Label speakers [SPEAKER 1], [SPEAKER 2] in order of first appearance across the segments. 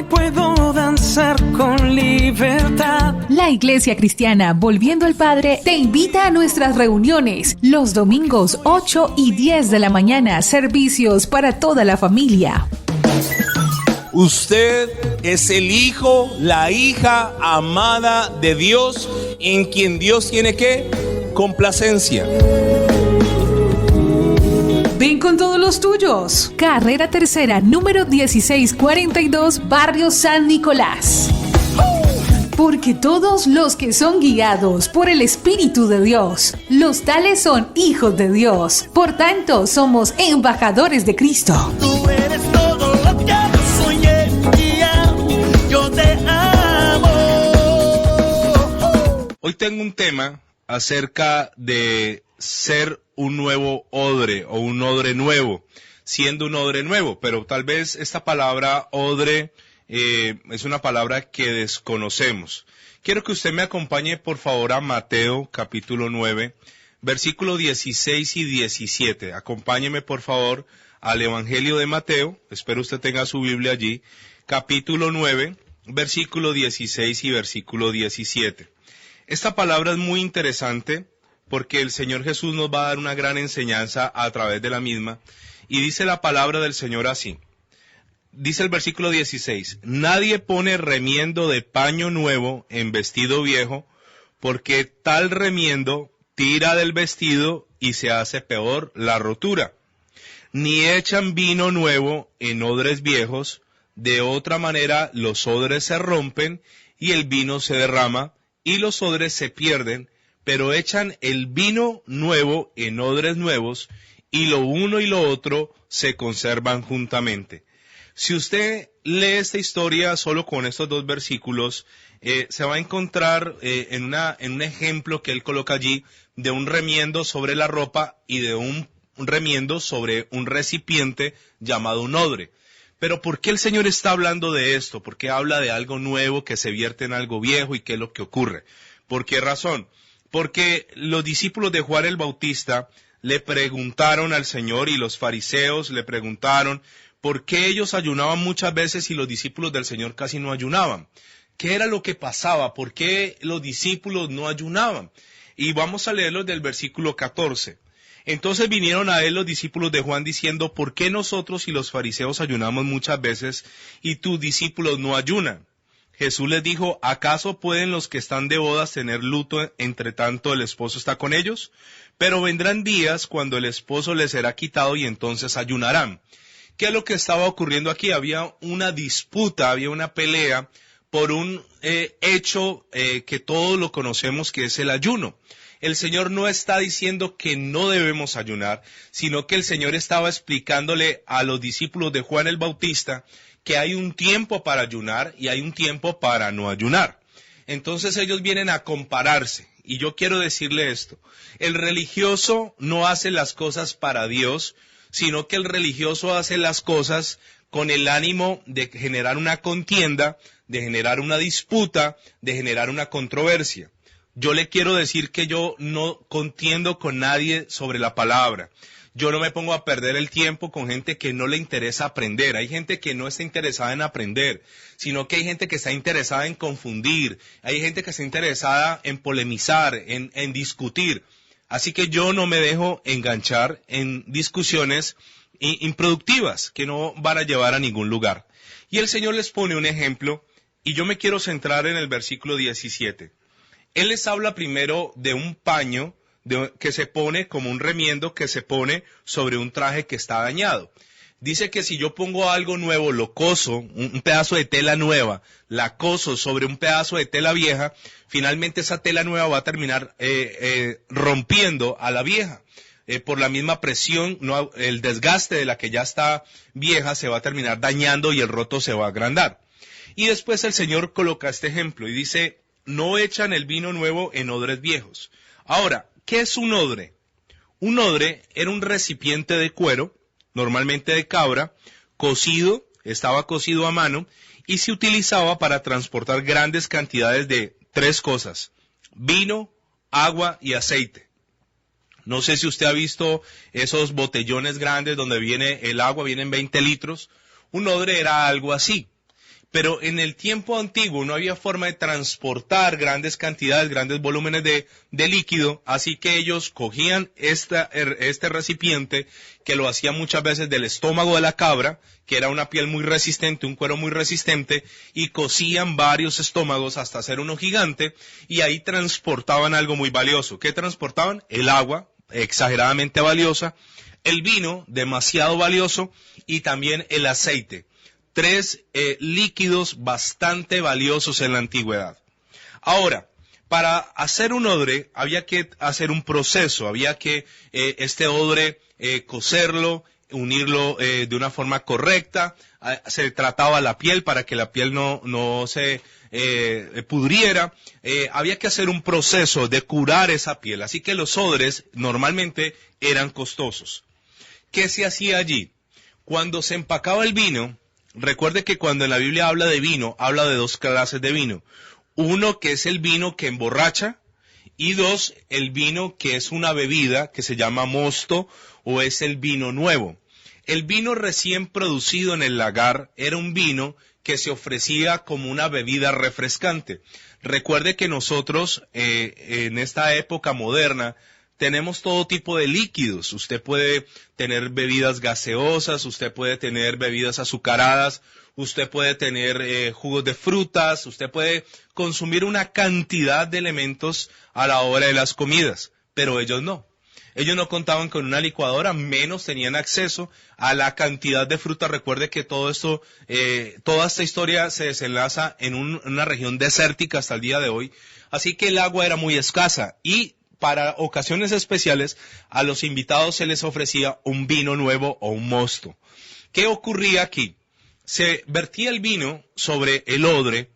[SPEAKER 1] Hoy puedo danzar con libertad.
[SPEAKER 2] La Iglesia Cristiana Volviendo al Padre te invita a nuestras reuniones los domingos 8 y 10 de la mañana, servicios para toda la familia.
[SPEAKER 3] Usted es el hijo, la hija amada de Dios, en quien Dios tiene ¿qué? Complacencia.
[SPEAKER 2] Ven con todos los tuyos. Carrera Tercera, número 1642, Barrio San Nicolás. Porque todos los que son guiados por el Espíritu de Dios, los tales son hijos de Dios. Por tanto, somos embajadores de Cristo.
[SPEAKER 4] Tú eres todo lo que yo soñé, yo te amo.
[SPEAKER 3] Hoy tengo un tema acerca de ser un nuevo odre o un odre nuevo, siendo un odre nuevo, pero tal vez esta palabra odre es una palabra que desconocemos. Quiero que usted me acompañe por favor a Mateo capítulo 9, versículo 16 y 17. Acompáñeme por favor al Evangelio de Mateo, espero usted tenga su Biblia allí, capítulo 9, versículo 16 y versículo 17. Esta palabra es muy interesante porque el Señor Jesús nos va a dar una gran enseñanza a través de la misma, y dice la palabra del Señor así. Dice el versículo 16, nadie pone remiendo de paño nuevo en vestido viejo, porque tal remiendo tira del vestido y se hace peor la rotura. Ni echan vino nuevo en odres viejos, de otra manera los odres se rompen y el vino se derrama y los odres se pierden, pero echan el vino nuevo en odres nuevos y lo uno y lo otro se conservan juntamente. Si usted lee esta historia solo con estos dos versículos, se va a encontrar en un ejemplo que él coloca allí de un remiendo sobre la ropa y de un remiendo sobre un recipiente llamado un odre. Pero ¿por qué el Señor está hablando de esto? ¿Por qué habla de algo nuevo que se vierte en algo viejo y qué es lo que ocurre? ¿Por qué razón? Porque los discípulos de Juan el Bautista le preguntaron al Señor y los fariseos le preguntaron por qué ellos ayunaban muchas veces y los discípulos del Señor casi no ayunaban. ¿Qué era lo que pasaba? ¿Por qué los discípulos no ayunaban? Y vamos a leerlos del versículo 14. Entonces vinieron a él los discípulos de Juan diciendo, ¿por qué nosotros y los fariseos ayunamos muchas veces y tus discípulos no ayunan? Jesús les dijo, ¿acaso pueden los que están de bodas tener luto entre tanto el esposo está con ellos? Pero vendrán días cuando el esposo les será quitado y entonces ayunarán. ¿Qué es lo que estaba ocurriendo aquí? Había una disputa, había una pelea por un hecho que todos lo conocemos, que es el ayuno. El Señor no está diciendo que no debemos ayunar, sino que el Señor estaba explicándole a los discípulos de Juan el Bautista que hay un tiempo para ayunar y hay un tiempo para no ayunar. Entonces ellos vienen a compararse, y yo quiero decirle esto, el religioso no hace las cosas para Dios, sino que el religioso hace las cosas con el ánimo de generar una contienda, de generar una disputa, de generar una controversia. Yo le quiero decir que yo no contiendo con nadie sobre la palabra. Yo no me pongo a perder el tiempo con gente que no le interesa aprender. Hay gente que no está interesada en aprender, sino que hay gente que está interesada en confundir. Hay gente que está interesada en polemizar, en discutir. Así que yo no me dejo enganchar en discusiones improductivas que no van a llevar a ningún lugar. Y el Señor les pone un ejemplo, y yo me quiero centrar en el versículo 17. Él les habla primero de un paño que se pone como un remiendo que se pone sobre un traje que está dañado. Dice que si yo pongo algo nuevo, lo coso, un pedazo de tela nueva, la coso sobre un pedazo de tela vieja, finalmente esa tela nueva va a terminar rompiendo a la vieja. Por la misma presión, el desgaste de la que ya está vieja se va a terminar dañando y el roto se va a agrandar. Y después el Señor coloca este ejemplo y dice, no echan el vino nuevo en odres viejos. Ahora, ¿qué es un odre? Un odre era un recipiente de cuero, normalmente de cabra, cocido, estaba cocido a mano, y se utilizaba para transportar grandes cantidades de tres cosas: vino, agua y aceite. No sé si usted ha visto esos botellones grandes donde viene el agua, vienen 20 litros. Un odre era algo así. Pero en el tiempo antiguo no había forma de transportar grandes cantidades, grandes volúmenes de líquido, así que ellos cogían este recipiente, que lo hacían muchas veces del estómago de la cabra, que era una piel muy resistente, un cuero muy resistente, y cocían varios estómagos hasta hacer uno gigante, y ahí transportaban algo muy valioso. ¿Qué transportaban? El agua, exageradamente valiosa, el vino, demasiado valioso, y también el aceite. 3 líquidos bastante valiosos en la antigüedad. Ahora, para hacer un odre había que hacer un proceso, había que este odre cocerlo, unirlo de una forma correcta, se trataba la piel para que la piel no se pudriera, había que hacer un proceso de curar esa piel, así que los odres normalmente eran costosos. ¿Qué se hacía allí? Cuando se empacaba el vino, recuerde que cuando en la Biblia habla de vino, habla de 2 clases de vino. Uno que es el vino que emborracha, y 2, el vino que es una bebida que se llama mosto o es el vino nuevo. El vino recién producido en el lagar era un vino que se ofrecía como una bebida refrescante. Recuerde que nosotros en esta época moderna tenemos todo tipo de líquidos. Usted puede tener bebidas gaseosas, usted puede tener bebidas azucaradas, usted puede tener jugos de frutas, usted puede consumir una cantidad de elementos a la hora de las comidas, pero ellos no. Ellos no contaban con una licuadora, menos tenían acceso a la cantidad de fruta. Recuerde que todo esto, toda esta historia se desenlaza en una región desértica hasta el día de hoy, así que el agua era muy escasa y para ocasiones especiales, a los invitados se les ofrecía un vino nuevo o un mosto. ¿Qué ocurría aquí? Se vertía el vino sobre el odre,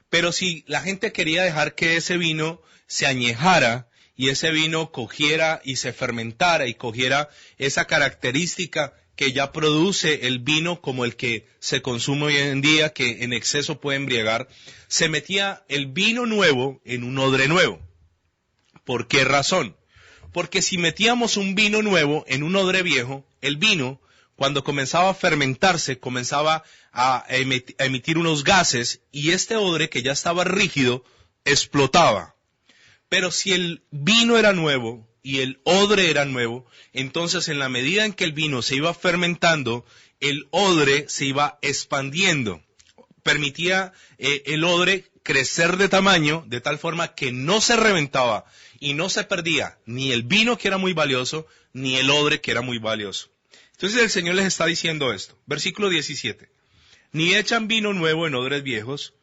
[SPEAKER 3] pero si la gente quería dejar que ese vino se añejara y ese vino cogiera y se fermentara y cogiera esa característica que ya produce el vino como el que se consume hoy en día, que en exceso puede embriagar, se metía el vino nuevo en un odre nuevo. ¿Por qué razón? Porque si metíamos un vino nuevo en un odre viejo, el vino, cuando comenzaba a fermentarse, comenzaba a emitir unos gases y este odre, que ya estaba rígido, explotaba. Pero si el vino era nuevo y el odre era nuevo, entonces en la medida en que el vino se iba fermentando, el odre se iba expandiendo. Permitía el odre crecer de tamaño, de tal forma que no se reventaba y no se perdía ni el vino, que era muy valioso, ni el odre, que era muy valioso. Entonces el Señor les está diciendo esto. Versículo 17. Ni echan vino nuevo en odres viejos,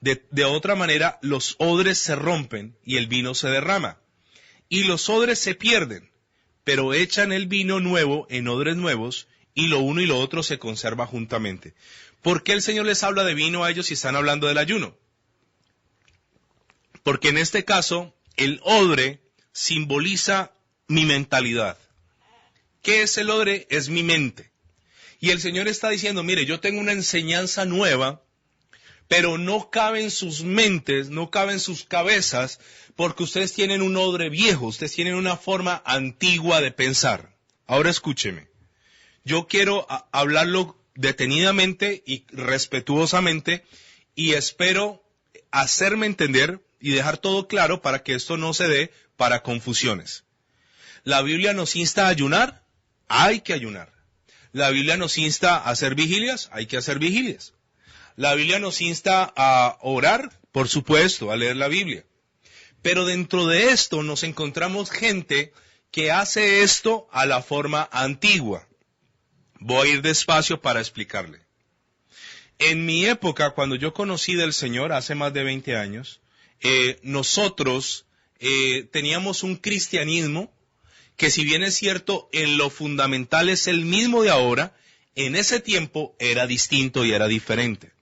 [SPEAKER 3] de otra manera los odres se rompen y el vino se derrama. Y los odres se pierden, pero echan el vino nuevo en odres nuevos y lo uno y lo otro se conserva juntamente. ¿Por qué el Señor les habla de vino a ellos si están hablando del ayuno? Porque en este caso, el odre simboliza mi mentalidad. ¿Qué es el odre? Es mi mente. Y el Señor está diciendo, mire, yo tengo una enseñanza nueva, pero no cabe en sus mentes, no cabe en sus cabezas, porque ustedes tienen un odre viejo, ustedes tienen una forma antigua de pensar. Ahora escúcheme. Yo quiero hablarlo detenidamente y respetuosamente, y espero hacerme entender y dejar todo claro para que esto no se dé para confusiones. La Biblia nos insta a ayunar, hay que ayunar. La Biblia nos insta a hacer vigilias, hay que hacer vigilias. La Biblia nos insta a orar, por supuesto, a leer la Biblia. Pero dentro de esto nos encontramos gente que hace esto a la forma antigua. Voy a ir despacio para explicarle. En mi época, cuando yo conocí del Señor, hace más de 20 años, nosotros teníamos un cristianismo que, si bien es cierto, en lo fundamental es el mismo de ahora, en ese tiempo era distinto y era diferente.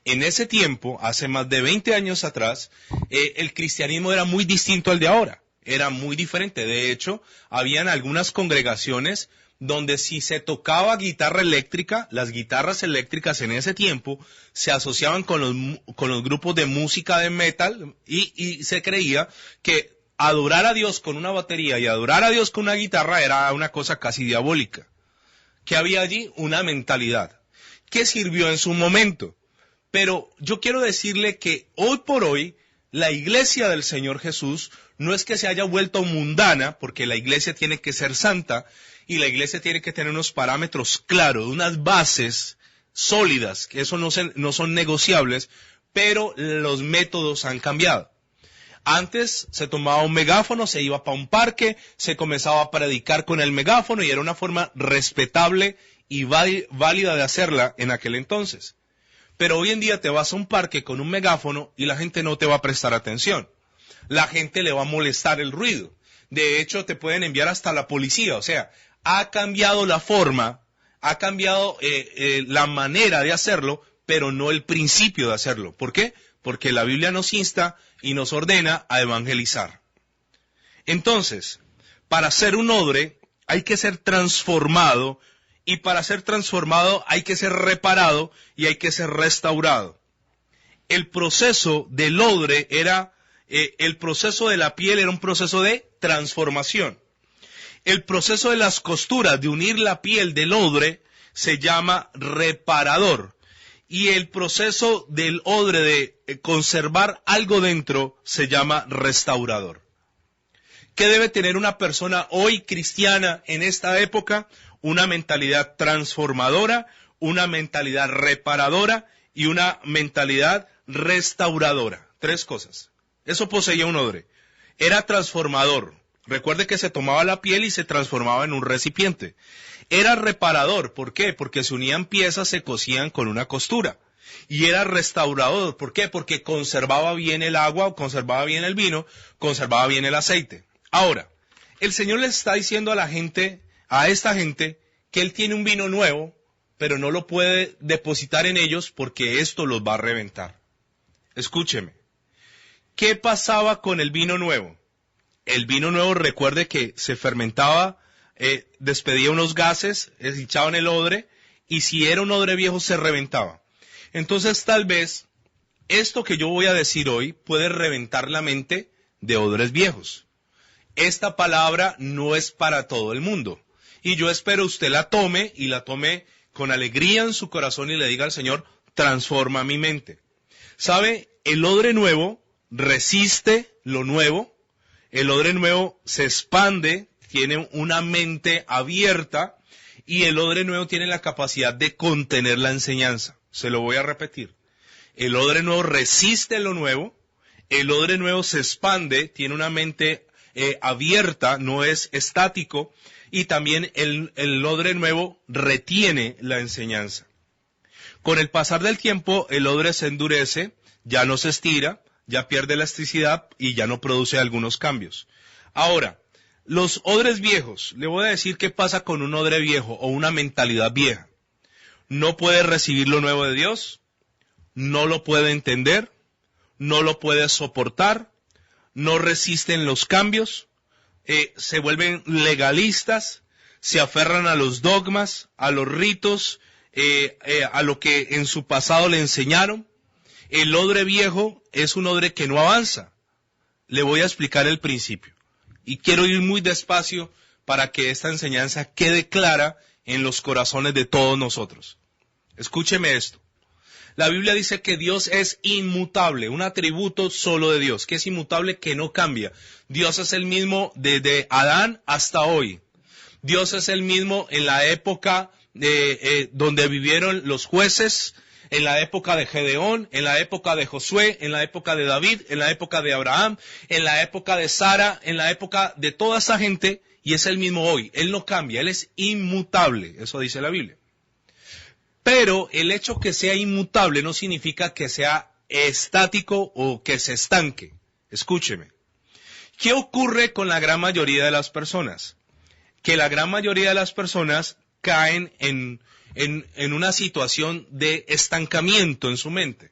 [SPEAKER 3] En ese tiempo, hace más de 20 años atrás, el cristianismo era muy distinto al de ahora, era muy diferente. De hecho, habían algunas congregaciones donde si se tocaba guitarra eléctrica, las guitarras eléctricas en ese tiempo se asociaban con los grupos de música de metal y se creía que adorar a Dios con una batería y adorar a Dios con una guitarra era una cosa casi diabólica. Que había allí una mentalidad que sirvió en su momento, Pero yo quiero decirle que hoy por hoy la iglesia del Señor Jesús no es que se haya vuelto mundana, porque la iglesia tiene que ser santa y la iglesia tiene que tener unos parámetros claros, unas bases sólidas, que eso no son negociables, pero los métodos han cambiado. Antes se tomaba un megáfono, se iba para un parque, se comenzaba a predicar con el megáfono y era una forma respetable y válida de hacerla en aquel entonces. Pero hoy en día te vas a un parque con un megáfono y la gente no te va a prestar atención. La gente le va a molestar el ruido. De hecho, te pueden enviar hasta la policía. O sea, ha cambiado la forma, ha cambiado la manera de hacerlo, pero no el principio de hacerlo. ¿Por qué? Porque la Biblia nos insta y nos ordena a evangelizar. Entonces, para ser un odre hay que ser transformado, y para ser transformado hay que ser reparado y hay que ser restaurado. El proceso del odre el proceso de la piel era un proceso de transformación. El proceso de las costuras, de unir la piel del odre, se llama reparador. Y el proceso del odre de conservar algo dentro se llama restaurador. ¿Qué debe tener una persona hoy cristiana en esta época? Una mentalidad transformadora, una mentalidad reparadora y una mentalidad restauradora. 3 cosas. Eso poseía un odre. Era transformador. Recuerde que se tomaba la piel y se transformaba en un recipiente. Era reparador. ¿Por qué? Porque se unían piezas, se cosían con una costura. Y era restaurador. ¿Por qué? Porque conservaba bien el agua, conservaba bien el vino, conservaba bien el aceite. Ahora, el Señor les está diciendo a esta gente, que Él tiene un vino nuevo, pero no lo puede depositar en ellos porque esto los va a reventar. Escúcheme. ¿Qué pasaba con el vino nuevo? El vino nuevo, recuerde que se fermentaba, despedía unos gases, echaba en el odre, y si era un odre viejo se reventaba. Entonces tal vez esto que yo voy a decir hoy puede reventar la mente de odres viejos. Esta palabra no es para todo el mundo. Y yo espero usted la tome y la tome con alegría en su corazón y le diga al Señor, transforma mi mente. ¿Sabe? El odre nuevo resiste lo nuevo. El odre nuevo se expande, tiene una mente abierta y el odre nuevo tiene la capacidad de contener la enseñanza. Se lo voy a repetir. El odre nuevo resiste lo nuevo. El odre nuevo se expande, tiene una mente abierta, no es estático. Y también el odre nuevo retiene la enseñanza. Con el pasar del tiempo, el odre se endurece, ya no se estira, ya pierde elasticidad y ya no produce algunos cambios. Ahora, los odres viejos, le voy a decir qué pasa con un odre viejo o una mentalidad vieja. No puede recibir lo nuevo de Dios, no lo puede entender, no lo puede soportar, no resisten los cambios, se vuelven legalistas, se aferran a los dogmas, a los ritos, a lo que en su pasado le enseñaron. El odre viejo es un odre que no avanza. Le voy a explicar el principio. Y quiero ir muy despacio para que esta enseñanza quede clara en los corazones de todos nosotros. Escúcheme esto. La Biblia dice que Dios es inmutable, un atributo solo de Dios, que es inmutable, que no cambia. Dios es el mismo desde Adán hasta hoy. Dios es el mismo en la época donde vivieron los jueces, en la época de Gedeón, en la época de Josué, en la época de David, en la época de Abraham, en la época de Sara, en la época de toda esa gente, y es el mismo hoy. Él no cambia, Él es inmutable, eso dice la Biblia. Pero el hecho que sea inmutable no significa que sea estático o que se estanque. Escúcheme. ¿Qué ocurre con la gran mayoría de las personas? Que la gran mayoría de las personas caen en una situación de estancamiento en su mente.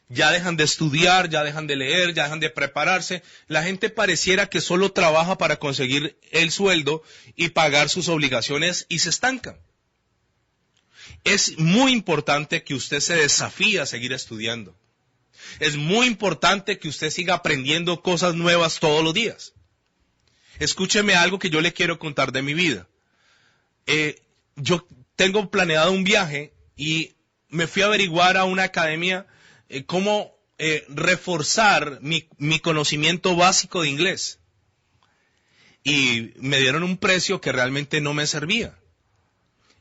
[SPEAKER 3] Ya dejan de estudiar, ya dejan de leer, ya dejan de prepararse. La gente pareciera que solo trabaja para conseguir el sueldo y pagar sus obligaciones y se estancan. Es muy importante que usted se desafíe a seguir estudiando. Es muy importante que usted siga aprendiendo cosas nuevas todos los días. Escúcheme algo que yo le quiero contar de mi vida. Yo tengo planeado un viaje y me fui a averiguar a una academia cómo reforzar mi conocimiento básico de inglés. Y me dieron un precio que realmente no me servía.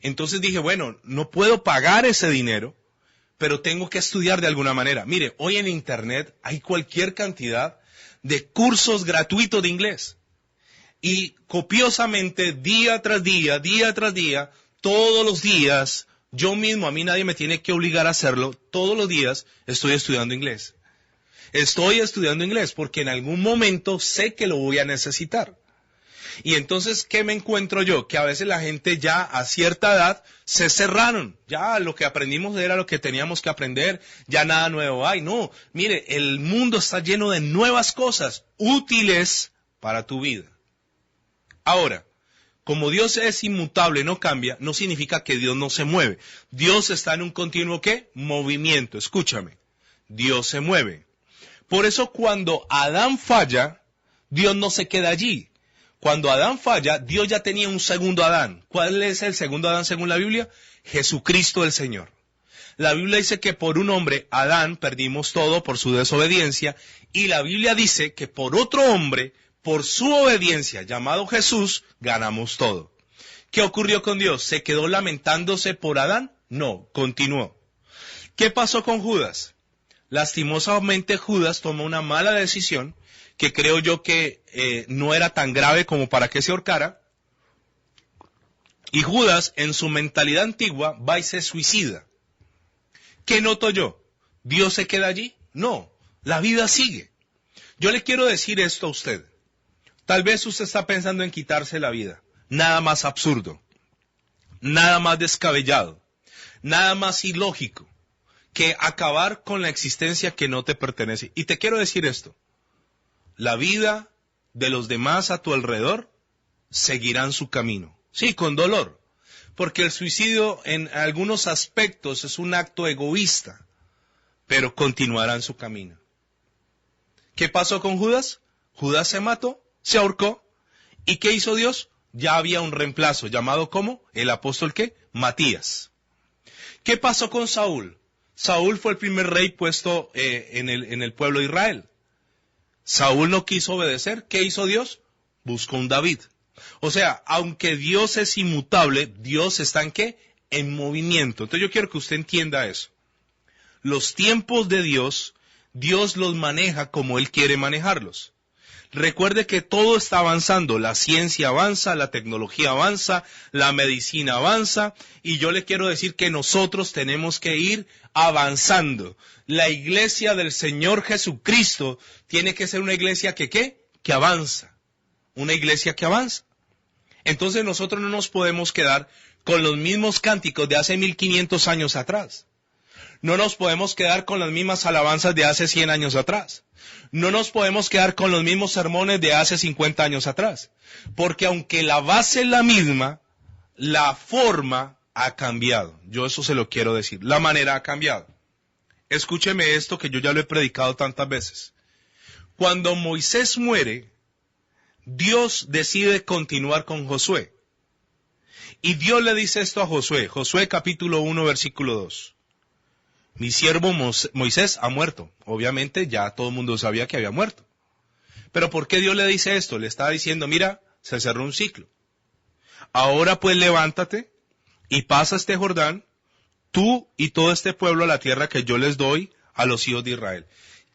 [SPEAKER 3] Entonces dije, bueno, no puedo pagar ese dinero, pero tengo que estudiar de alguna manera. Mire, hoy en Internet hay cualquier cantidad de cursos gratuitos de inglés. Y copiosamente, día tras día, todos los días, yo mismo, a mí nadie me tiene que obligar a hacerlo, todos los días estoy estudiando inglés. Estoy estudiando inglés porque en algún momento sé que lo voy a necesitar. Y entonces, ¿qué me encuentro yo? Que a veces la gente ya a cierta edad se cerraron. Ya lo que aprendimos era lo que teníamos que aprender. Ya nada nuevo hay. No, mire, el mundo está lleno de nuevas cosas útiles para tu vida. Ahora, como Dios es inmutable, no cambia, no significa que Dios no se mueve. Dios está en un continuo, ¿qué? Movimiento. Escúchame. Dios se mueve. Por eso cuando Adán falla, Dios no se queda allí. Cuando Adán falla, Dios ya tenía un segundo Adán. ¿Cuál es el segundo Adán según la Biblia? Jesucristo el Señor. La Biblia dice que por un hombre, Adán, perdimos todo por su desobediencia. Y la Biblia dice que por otro hombre, por su obediencia, llamado Jesús, ganamos todo. ¿Qué ocurrió con Dios? ¿Se quedó lamentándose por Adán? No, continuó. ¿Qué pasó con Judas? Lastimosamente Judas tomó una mala decisión que creo yo que no era tan grave como para que se ahorcara. Y Judas, en su mentalidad antigua, va y se suicida. ¿Qué noto yo? ¿Dios se queda allí? No, la vida sigue. Yo le quiero decir esto a usted. Tal vez usted está pensando en quitarse la vida. Nada más absurdo, nada más descabellado, nada más ilógico que acabar con la existencia que no te pertenece. Y te quiero decir esto. La vida de los demás a tu alrededor seguirán su camino. Sí, con dolor. Porque el suicidio en algunos aspectos es un acto egoísta, pero continuarán su camino. ¿Qué pasó con Judas? Judas se mató, se ahorcó. ¿Y qué hizo Dios? Ya había un reemplazo, llamado ¿cómo? El apóstol ¿qué? Matías. ¿Qué pasó con Saúl? Saúl fue el primer rey puesto en el pueblo de Israel. Saúl no quiso obedecer. ¿Qué hizo Dios? Buscó un David. O sea, aunque Dios es inmutable, Dios está ¿en qué? En movimiento. Entonces yo quiero que usted entienda eso. Los tiempos de Dios, Dios los maneja como Él quiere manejarlos. Recuerde que todo está avanzando. La ciencia avanza, la tecnología avanza, la medicina avanza. Y yo le quiero decir que nosotros tenemos que ir avanzando. La iglesia del Señor Jesucristo tiene que ser una iglesia que ¿qué? Que avanza. Una iglesia que avanza. Entonces nosotros no nos podemos quedar con los mismos cánticos de hace 1500 años atrás. No nos podemos quedar con las mismas alabanzas de hace 100 años atrás. No nos podemos quedar con los mismos sermones de hace 50 años atrás. Porque aunque la base es la misma, la forma ha cambiado. Yo eso se lo quiero decir. La manera ha cambiado. Escúcheme esto que yo ya lo he predicado tantas veces. Cuando Moisés muere, Dios decide continuar con Josué. Y Dios le dice esto a Josué. Josué capítulo 1 versículo 2. Mi siervo Moisés ha muerto. Obviamente ya todo el mundo sabía que había muerto. Pero ¿por qué Dios le dice esto? Le está diciendo, mira, se cerró un ciclo. Ahora pues levántate y pasa este Jordán, tú y todo este pueblo a la tierra que yo les doy a los hijos de Israel.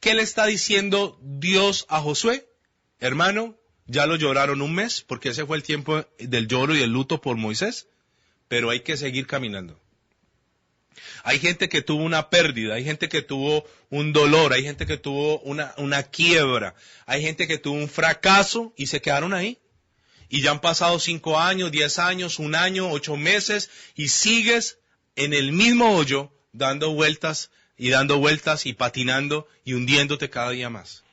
[SPEAKER 3] ¿Qué le está diciendo Dios a Josué? Hermano, ya lo lloraron un mes, porque ese fue el tiempo del lloro y el luto por Moisés, pero hay que seguir caminando. Hay gente que tuvo una pérdida, hay gente que tuvo un dolor, hay gente que tuvo una quiebra, hay gente que tuvo un fracaso y se quedaron ahí. Y ya han pasado 5 años, 10 años, 1 año, 8 meses y sigues en el mismo hoyo dando vueltas y patinando y hundiéndote cada día más.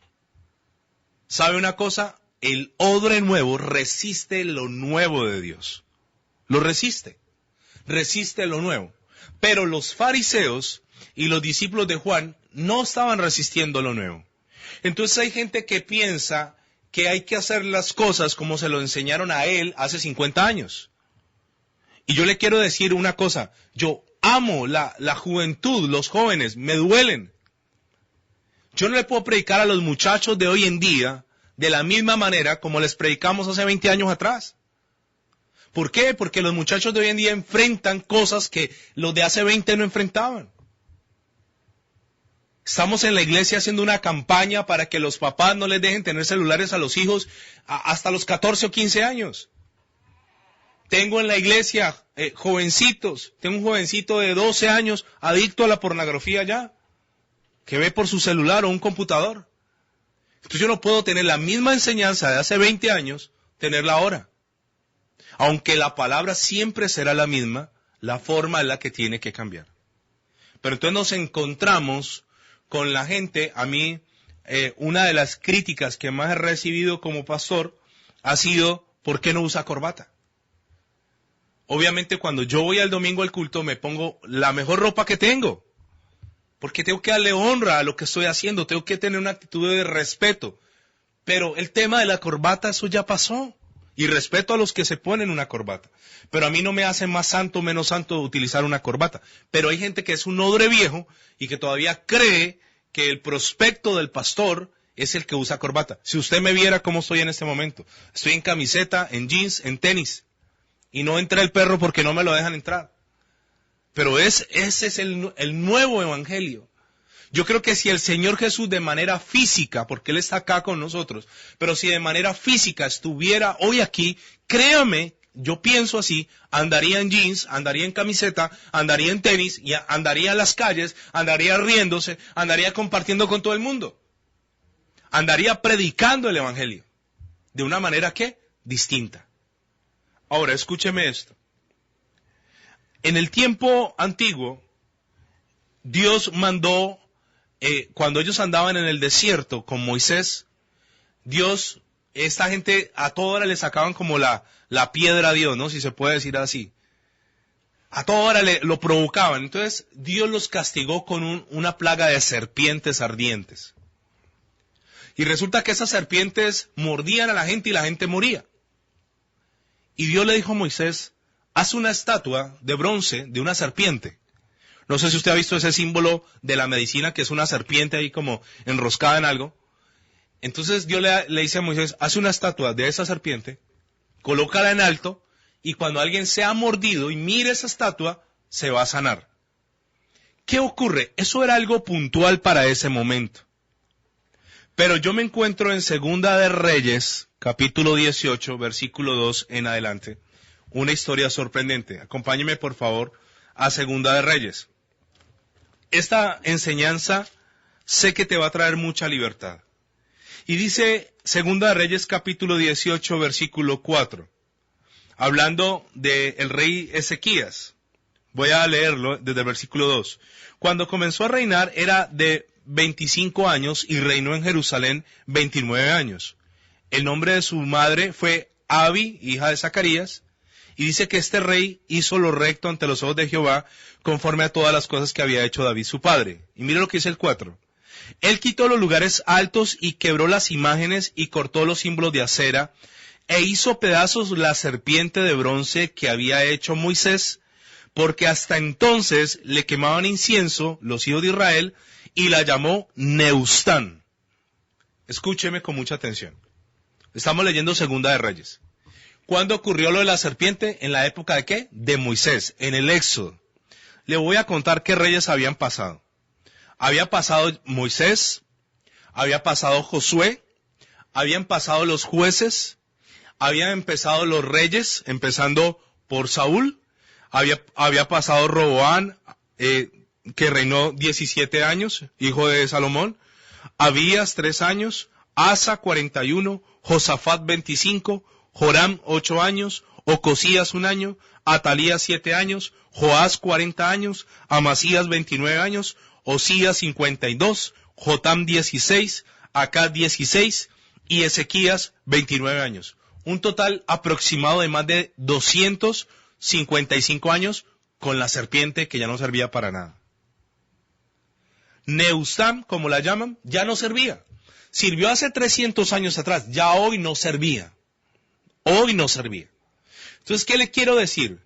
[SPEAKER 3] ¿Sabe una cosa? El odre nuevo resiste lo nuevo de Dios. Lo resiste lo nuevo. Pero los fariseos y los discípulos de Juan no estaban resistiendo lo nuevo. Entonces hay gente que piensa que hay que hacer las cosas como se lo enseñaron a él hace 50 años. Y yo le quiero decir una cosa, yo amo la juventud, los jóvenes, me duelen. Yo no le puedo predicar a los muchachos de hoy en día de la misma manera como les predicamos hace 20 años atrás. ¿Por qué? Porque los muchachos de hoy en día enfrentan cosas que los de hace 20 no enfrentaban. Estamos en la iglesia haciendo una campaña para que los papás no les dejen tener celulares a los hijos hasta los 14 o 15 años. Tengo en la iglesia jovencitos, tengo un jovencito de 12 años adicto a la pornografía ya, que ve por su celular o un computador. Entonces yo no puedo tener la misma enseñanza de hace 20 años, tenerla ahora. Aunque la palabra siempre será la misma, la forma es la que tiene que cambiar. Pero entonces nos encontramos con la gente. A mí, una de las críticas que más he recibido como pastor ha sido, ¿por qué no usa corbata? Obviamente cuando yo voy al domingo al culto me pongo la mejor ropa que tengo, porque tengo que darle honra a lo que estoy haciendo, tengo que tener una actitud de respeto. Pero el tema de la corbata, eso ya pasó. Y respeto a los que se ponen una corbata. Pero a mí no me hace más santo o menos santo utilizar una corbata. Pero hay gente que es un odre viejo y que todavía cree que el prospecto del pastor es el que usa corbata. Si usted me viera cómo estoy en este momento. Estoy en camiseta, en jeans, en tenis. Y no entra el perro porque no me lo dejan entrar. Pero ese es el nuevo evangelio. Yo creo que si el Señor Jesús de manera física, porque Él está acá con nosotros, pero si de manera física estuviera hoy aquí, créame, yo pienso así, andaría en jeans, andaría en camiseta, andaría en tenis, y andaría en las calles, andaría riéndose, andaría compartiendo con todo el mundo. Andaría predicando el evangelio. De una manera, ¿qué? Distinta. Ahora, escúcheme esto. En el tiempo antiguo, Dios mandó, cuando ellos andaban en el desierto con Moisés, Dios, esta gente a toda hora le sacaban como la piedra a Dios, ¿no? Si se puede decir así. A toda hora lo provocaban. Entonces Dios los castigó con una plaga de serpientes ardientes. Y resulta que esas serpientes mordían a la gente y la gente moría. Y Dios le dijo a Moisés, haz una estatua de bronce de una serpiente. No sé si usted ha visto ese símbolo de la medicina, que es una serpiente ahí como enroscada en algo. Entonces Dios le dice a Moisés, haz una estatua de esa serpiente, colócala en alto, y cuando alguien sea mordido y mire esa estatua, se va a sanar. ¿Qué ocurre? Eso era algo puntual para ese momento. Pero yo me encuentro en Segunda de Reyes, capítulo 18, versículo 2 en adelante, una historia sorprendente. Acompáñeme por favor a Segunda de Reyes. Esta enseñanza sé que te va a traer mucha libertad. Y dice Segunda de Reyes capítulo 18 versículo 4, hablando del rey Ezequías. Voy a leerlo desde el versículo 2. Cuando comenzó a reinar era de 25 años y reinó en Jerusalén 29 años. El nombre de su madre fue Abi, hija de Zacarías. Y dice que este rey hizo lo recto ante los ojos de Jehová, conforme a todas las cosas que había hecho David su padre. Y mire lo que dice el 4. Él quitó los lugares altos y quebró las imágenes y cortó los símbolos de acera, e hizo pedazos la serpiente de bronce que había hecho Moisés, porque hasta entonces le quemaban incienso los hijos de Israel, y la llamó Neustán. Escúcheme con mucha atención. Estamos leyendo Segunda de Reyes. ¿Cuándo ocurrió lo de la serpiente? ¿En la época de qué? De Moisés, en el Éxodo. Le voy a contar qué reyes habían pasado. Había pasado Moisés, había pasado Josué, habían pasado los jueces, habían empezado los reyes, empezando por Saúl, había pasado Roboán, que reinó 17 años, hijo de Salomón, Abías 3 años, Asa 41, Josafat 25, Joram 8 años, Ocosías 1 año, Atalías 7 años, Joás 40 años, Amasías 29 años, Osías 52, Jotam 16, Acaz 16 y Ezequías 29 años. Un total aproximado de más de 255 años con la serpiente que ya no servía para nada. Neustán, como la llaman, ya no servía. Sirvió hace 300 años atrás, ya hoy no servía. Hoy no servía. Entonces, ¿qué le quiero decir?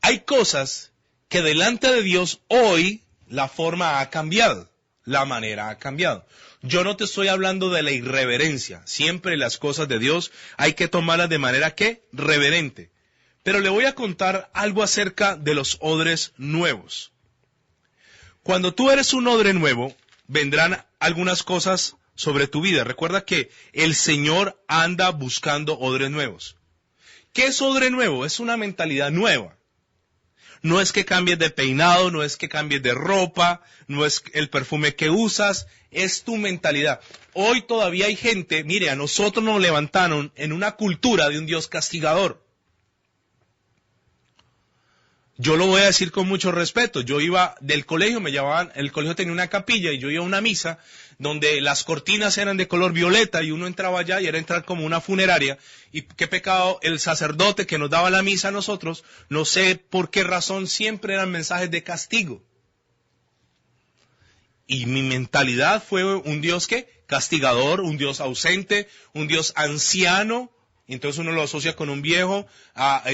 [SPEAKER 3] Hay cosas que delante de Dios hoy la forma ha cambiado, la manera ha cambiado. Yo no te estoy hablando de la irreverencia. Siempre las cosas de Dios hay que tomarlas de manera que reverente. Pero le voy a contar algo acerca de los odres nuevos. Cuando tú eres un odre nuevo, vendrán algunas cosas sobre tu vida. Recuerda que el Señor anda buscando odres nuevos. ¿Qué es odre nuevo? Es una mentalidad nueva. No es que cambies de peinado, no es que cambies de ropa, no es el perfume que usas, es tu mentalidad. Hoy todavía hay gente, mire, a nosotros nos levantaron en una cultura de un Dios castigador. Yo lo voy a decir con mucho respeto. Yo iba del colegio, me llevaban, el colegio tenía una capilla y yo iba a una misa donde las cortinas eran de color violeta y uno entraba allá y era entrar como una funeraria. Y qué pecado, el sacerdote que nos daba la misa a nosotros, no sé por qué razón, siempre eran mensajes de castigo. Y mi mentalidad fue un Dios que castigador, un Dios ausente, un Dios anciano. Entonces uno lo asocia con un viejo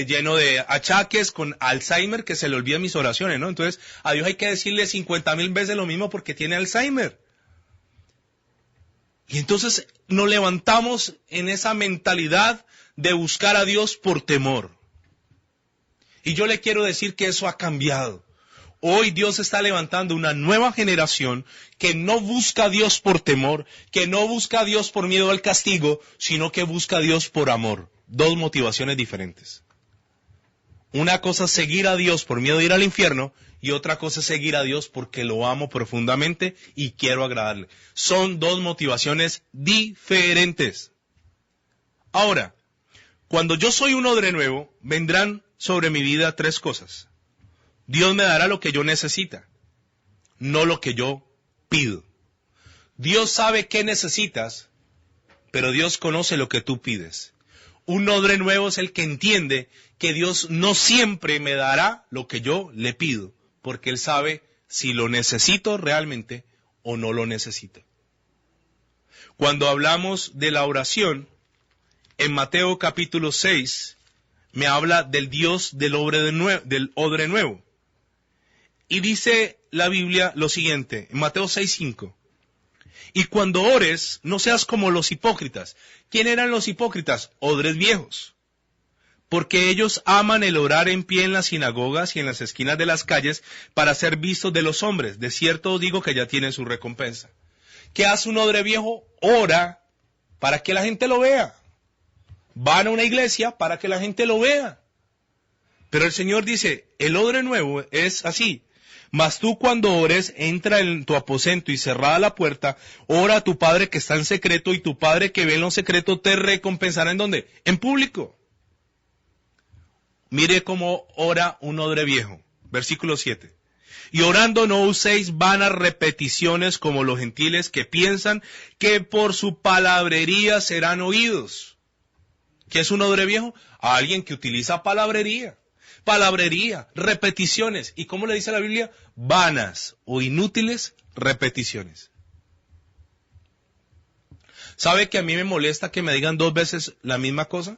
[SPEAKER 3] lleno de achaques, con Alzheimer, que se le olvidan mis oraciones, ¿no? Entonces a Dios hay que decirle 50,000 veces lo mismo porque tiene Alzheimer. Y entonces nos levantamos en esa mentalidad de buscar a Dios por temor. Y yo le quiero decir que eso ha cambiado. Hoy Dios está levantando una nueva generación que no busca a Dios por temor, que no busca a Dios por miedo al castigo, sino que busca a Dios por amor. Dos motivaciones diferentes. Una cosa es seguir a Dios por miedo a ir al infierno, y otra cosa es seguir a Dios porque lo amo profundamente y quiero agradarle. Son dos motivaciones diferentes. Ahora, cuando yo soy un odre nuevo, vendrán sobre mi vida tres cosas. Dios me dará lo que yo necesita, no lo que yo pido. Dios sabe qué necesitas, pero Dios conoce lo que tú pides. Un odre nuevo es el que entiende que Dios no siempre me dará lo que yo le pido, porque Él sabe si lo necesito realmente o no lo necesito. Cuando hablamos de la oración, en Mateo capítulo 6, me habla del Dios del odre nuevo. Y dice la Biblia lo siguiente, en Mateo 6:5. Y cuando ores, no seas como los hipócritas. ¿Quién eran los hipócritas? Odres viejos. Porque ellos aman el orar en pie en las sinagogas y en las esquinas de las calles para ser vistos de los hombres. De cierto os digo que ya tienen su recompensa. ¿Qué hace un odre viejo? Ora para que la gente lo vea. Van a una iglesia para que la gente lo vea. Pero el Señor dice, el odre nuevo es así. Mas tú cuando ores, entra en tu aposento y cerrada la puerta, ora a tu Padre que está en secreto y tu Padre que ve en lo secreto te recompensará ¿en dónde? En público. Mire cómo ora un odre viejo. Versículo 7. Y orando no uséis vanas repeticiones como los gentiles que piensan que por su palabrería serán oídos. ¿Qué es un odre viejo? A alguien que utiliza palabrería. Palabrería, repeticiones. ¿Y cómo le dice la Biblia? Vanas o inútiles repeticiones. ¿Sabe que a mí me molesta que me digan 2 veces la misma cosa?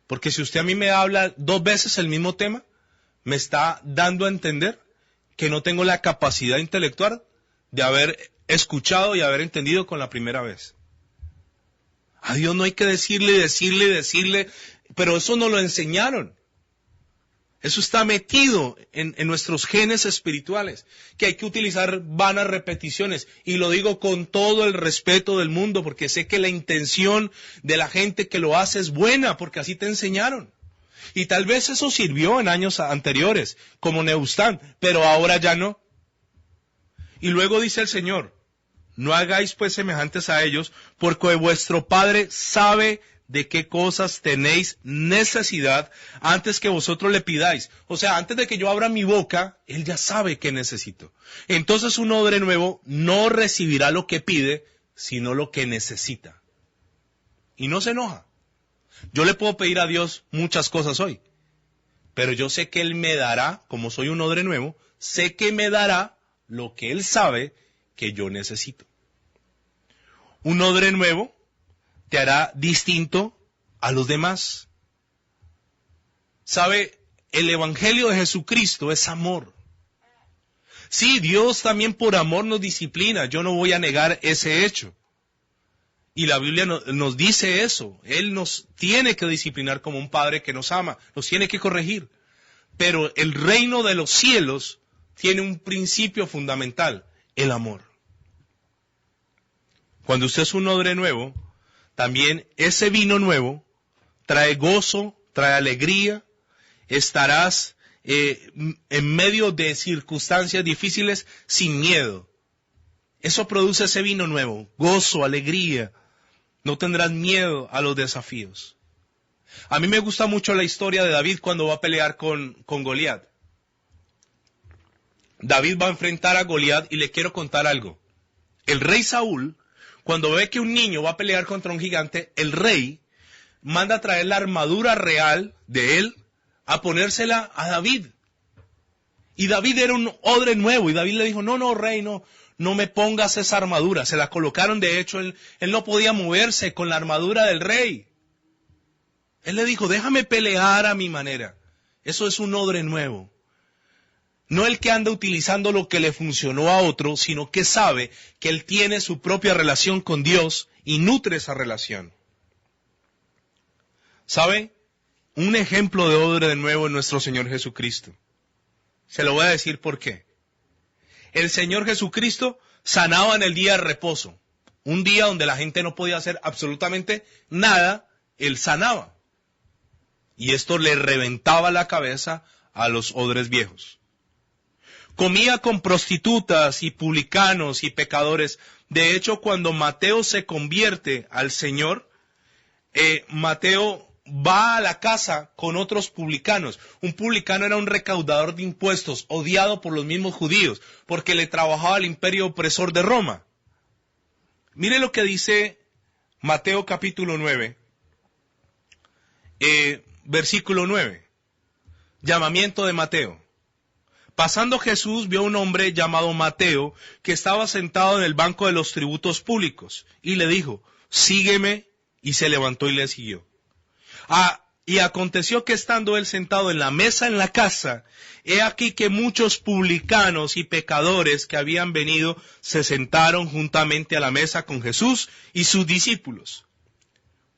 [SPEAKER 3] Porque si usted a mí me habla 2 veces el mismo tema, me está dando a entender que no tengo la capacidad intelectual de haber escuchado y haber entendido con la primera vez. A Dios no hay que decirle, pero eso nos lo enseñaron. Eso está metido en nuestros genes espirituales, que hay que utilizar vanas repeticiones. Y lo digo con todo el respeto del mundo, porque sé que la intención de la gente que lo hace es buena, porque así te enseñaron. Y tal vez eso sirvió en años anteriores, como Nehushtan, pero ahora ya no. Y luego dice el Señor, no hagáis pues semejantes a ellos, porque vuestro Padre sabe de qué cosas tenéis necesidad antes que vosotros le pidáis. O sea, antes de que yo abra mi boca, Él ya sabe qué necesito. Entonces un odre nuevo no recibirá lo que pide, sino lo que necesita. Y no se enoja. Yo le puedo pedir a Dios muchas cosas hoy, pero yo sé que Él me dará, como soy un odre nuevo, sé que me dará lo que Él sabe que yo necesito. Un odre nuevo te hará distinto a los demás. ¿Sabe? el evangelio de Jesucristo es amor. Sí, Dios también por amor nos disciplina, yo no voy a negar ese hecho. Y la Biblia nos dice eso, Él nos tiene que disciplinar como un padre que nos ama, nos tiene que corregir. Pero el reino de los cielos tiene un principio fundamental, el amor. Cuando usted es un odre nuevo, también ese vino nuevo trae gozo, trae alegría, estarás en medio de circunstancias difíciles sin miedo. Eso produce ese vino nuevo, gozo, alegría. No tendrás miedo a los desafíos. A mí me gusta mucho la historia de David cuando va a pelear con Goliat. David va a enfrentar a Goliat y le quiero contar algo. El rey Saúl, cuando ve que un niño va a pelear contra un gigante, el rey manda a traer la armadura real de él a ponérsela a David. Y David era un odre nuevo y David le dijo, no, rey, no me pongas esa armadura. Se la colocaron, de hecho, él no podía moverse con la armadura del rey. Él le dijo, déjame pelear a mi manera. Eso es un odre nuevo. No el que anda utilizando lo que le funcionó a otro, sino que sabe que él tiene su propia relación con Dios y nutre esa relación. ¿Sabe? Un ejemplo de odre de nuevo es nuestro Señor Jesucristo. Se lo voy a decir por qué. El Señor Jesucristo sanaba en el día de reposo. Un día donde la gente no podía hacer absolutamente nada, Él sanaba. Y esto le reventaba la cabeza a los odres viejos. Comía con prostitutas y publicanos y pecadores. De hecho, cuando Mateo se convierte al Señor, Mateo va a la casa con otros publicanos. Un publicano era un recaudador de impuestos, odiado por los mismos judíos, porque le trabajaba al imperio opresor de Roma. Mire lo que dice Mateo capítulo 9, versículo 9. Llamamiento de Mateo. Pasando Jesús vio a un hombre llamado Mateo, que estaba sentado en el banco de los tributos públicos, y le dijo, sígueme, y se levantó y le siguió. Y aconteció que estando él sentado en la mesa en la casa, he aquí que muchos publicanos y pecadores que habían venido se sentaron juntamente a la mesa con Jesús y sus discípulos.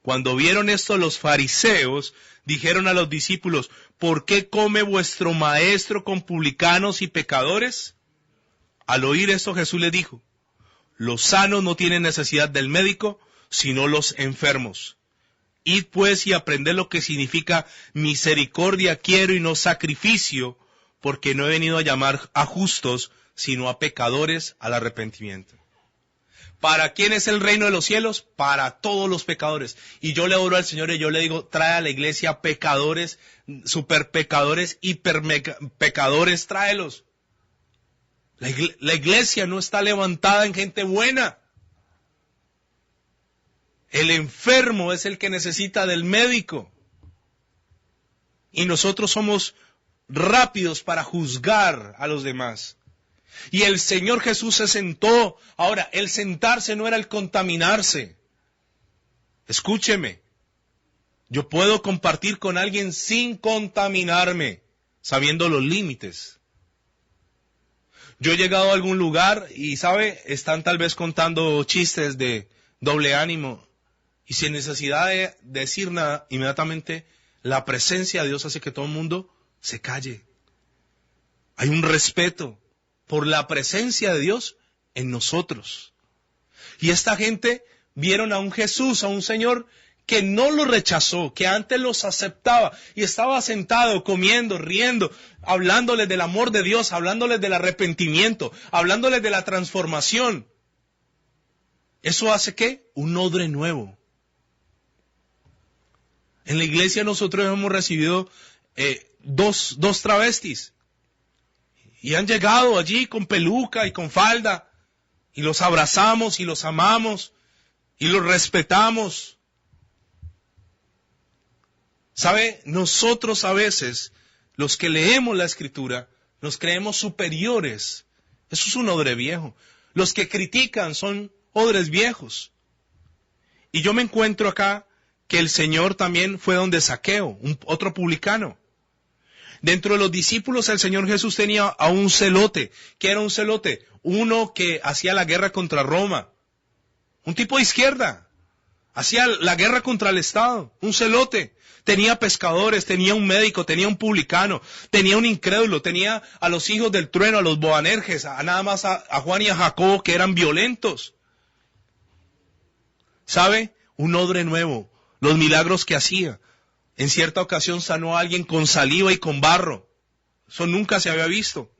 [SPEAKER 3] Cuando vieron esto los fariseos, dijeron a los discípulos, ¿por qué come vuestro maestro con publicanos y pecadores? Al oír esto Jesús les dijo, los sanos no tienen necesidad del médico, sino los enfermos. Id pues y aprended lo que significa misericordia quiero y no sacrificio, porque no he venido a llamar a justos, sino a pecadores al arrepentimiento. ¿Para quién es el reino de los cielos? Para todos los pecadores. Y yo le oro al Señor y yo le digo, trae a la iglesia pecadores, superpecadores, hiperpecadores, tráelos. La iglesia no está levantada en gente buena. El enfermo es el que necesita del médico. Y nosotros somos rápidos para juzgar a los demás. Y el Señor Jesús se sentó. Ahora, el sentarse no era el contaminarse. Escúcheme. Yo puedo compartir con alguien sin contaminarme, sabiendo los límites. Yo he llegado a algún lugar y, ¿sabe? Están tal vez contando chistes de doble ánimo. Y sin necesidad de decir nada, inmediatamente la presencia de Dios hace que todo el mundo se calle. Hay un respeto por la presencia de Dios en nosotros. Y esta gente vieron a un Jesús, a un Señor que no los rechazó, que antes los aceptaba y estaba sentado, comiendo, riendo, hablándoles del amor de Dios, hablándoles del arrepentimiento, hablándoles de la transformación. ¿Eso hace qué? Un odre nuevo. En la iglesia nosotros hemos recibido dos travestis. Y han llegado allí con peluca y con falda. Y los abrazamos y los amamos. Y los respetamos. ¿Sabe? Nosotros a veces, los que leemos la Escritura, nos creemos superiores. Eso es un odre viejo. Los que critican son odres viejos. Y yo me encuentro acá que el Señor también fue donde Zaqueo, otro publicano. Dentro de los discípulos el Señor Jesús tenía a un celote. ¿Qué era un celote? Uno que hacía la guerra contra Roma. Un tipo de izquierda. Hacía la guerra contra el Estado. Un celote. Tenía pescadores, tenía un médico, tenía un publicano, tenía un incrédulo, tenía a los hijos del trueno, a los Boanerges, nada más a Juan y a Jacobo, que eran violentos. ¿Sabe? Un odre nuevo. Los milagros que hacía. En cierta ocasión sanó a alguien con saliva y con barro. Eso nunca se había visto.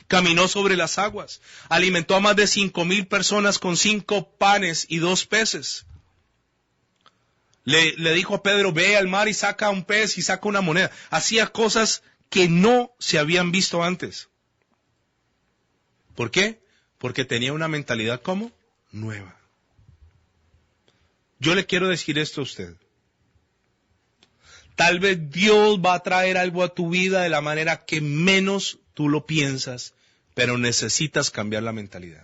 [SPEAKER 3] Caminó sobre las aguas. Alimentó a más de 5,000 personas con 5 panes y 2 peces. Le dijo a Pedro, ve al mar y saca un pez y saca una moneda. Hacía cosas que no se habían visto antes. ¿Por qué? Porque tenía una mentalidad como nueva. Yo le quiero decir esto a usted. Tal vez Dios va a traer algo a tu vida de la manera que menos tú lo piensas, pero necesitas cambiar la mentalidad.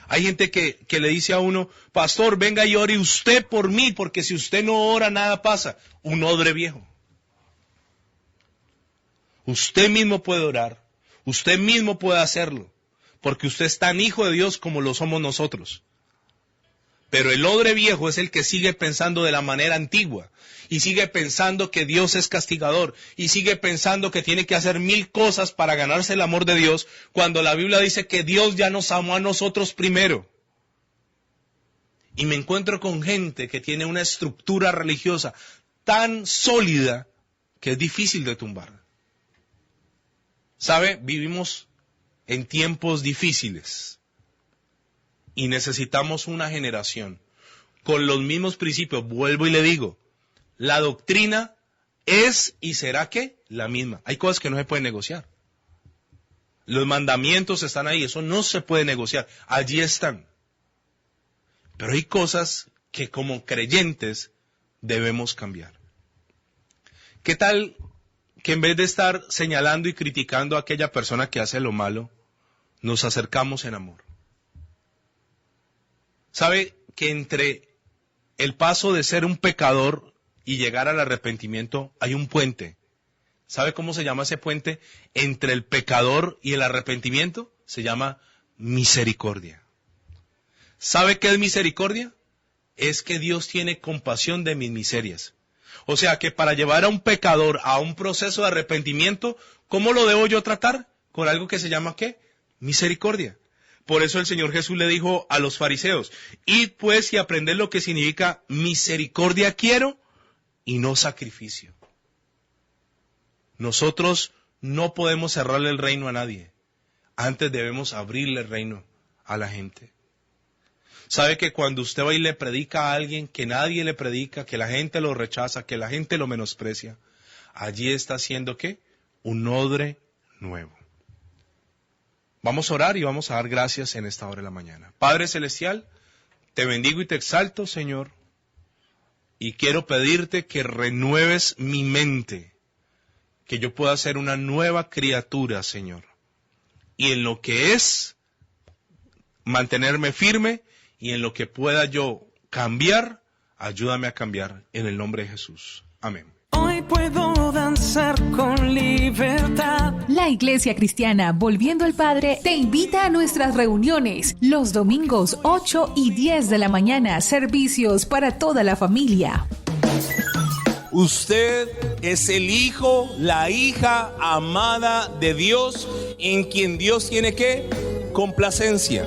[SPEAKER 3] Hay gente que le dice a uno, pastor, venga y ore usted por mí, porque si usted no ora nada pasa. Un odre viejo. Usted mismo puede orar, usted mismo puede hacerlo, porque usted es tan hijo de Dios como lo somos nosotros. Pero el odre viejo es el que sigue pensando de la manera antigua, y sigue pensando que Dios es castigador, y sigue pensando que tiene que hacer 1000 cosas para ganarse el amor de Dios, cuando la Biblia dice que Dios ya nos amó a nosotros primero. Y me encuentro con gente que tiene una estructura religiosa tan sólida que es difícil de tumbar. ¿Sabe? Vivimos en tiempos difíciles. Y necesitamos una generación con los mismos principios. Vuelvo y le digo, la doctrina es y será ¿qué? La misma. Hay cosas que no se pueden negociar. Los mandamientos están ahí, eso no se puede negociar. Allí están. Pero hay cosas que como creyentes debemos cambiar. ¿Qué tal que en vez de estar señalando y criticando a aquella persona que hace lo malo, nos acercamos en amor? ¿Sabe que entre el paso de ser un pecador y llegar al arrepentimiento hay un puente? ¿Sabe cómo se llama ese puente? Entre el pecador y el arrepentimiento se llama misericordia. ¿Sabe qué es misericordia? Es que Dios tiene compasión de mis miserias. O sea que para llevar a un pecador a un proceso de arrepentimiento, ¿cómo lo debo yo tratar? Con algo que se llama ¿qué? Misericordia. Por eso el Señor Jesús le dijo a los fariseos, id pues y aprended lo que significa misericordia quiero y no sacrificio. Nosotros no podemos cerrarle el reino a nadie. Antes debemos abrirle el reino a la gente. ¿Sabe que cuando usted va y le predica a alguien que nadie le predica, que la gente lo rechaza, que la gente lo menosprecia, allí está haciendo ¿qué? Un odre nuevo. Vamos a orar y vamos a dar gracias en esta hora de la mañana. Padre Celestial, te bendigo y te exalto, Señor, y quiero pedirte que renueves mi mente, que yo pueda ser una nueva criatura, Señor, y en lo que es, mantenerme firme, y en lo que pueda yo cambiar, ayúdame a cambiar, en el nombre de Jesús. Amén.
[SPEAKER 1] Hoy puedo danzar con libertad.
[SPEAKER 2] La Iglesia Cristiana Volviendo al Padre te invita a nuestras reuniones los domingos 8 y 10 de la mañana, servicios para toda la familia.
[SPEAKER 5] Usted es el hijo, la hija amada de Dios, en quien Dios tiene ¿qué? Complacencia.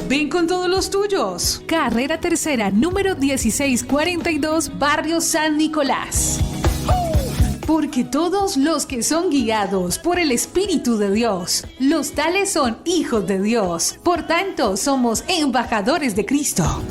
[SPEAKER 2] Ven con todos los tuyos. Carrera Tercera, número 1642, Barrio San Nicolás. Porque todos los que son guiados por el Espíritu de Dios, los tales son hijos de Dios. Por tanto, somos embajadores de Cristo.